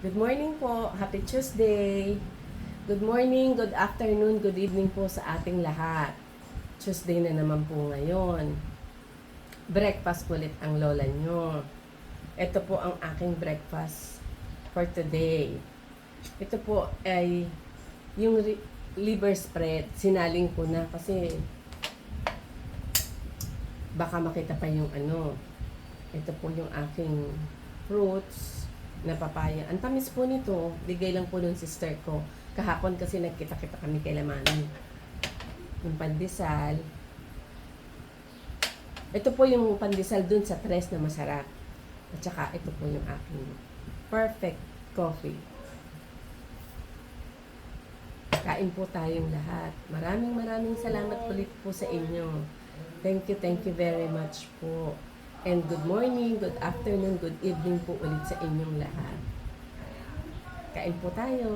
Good morning po. Happy Tuesday. Good morning, good afternoon, good evening po sa ating lahat. Tuesday na naman po ngayon. Breakfast ulit ang lola nyo. Ito po ang aking breakfast for today. Ito po ay yung liver spread. Sinaling ko na kasi baka makita pa yung ano. Ito po yung aking fruits na papaya. Ang tamis po nito, bigay lang po ng sister ko. Kahapon kasi nagkita-kita kami kay Lamani. Yung pandesal. Ito po yung pandesal dun sa tres na masarap. At saka ito po yung aking perfect coffee. Kain po tayong lahat. Maraming salamat ulit po sa inyo. Thank you very much po. And good morning, good afternoon, good evening po ulit sa inyong lahat. Kain po tayo.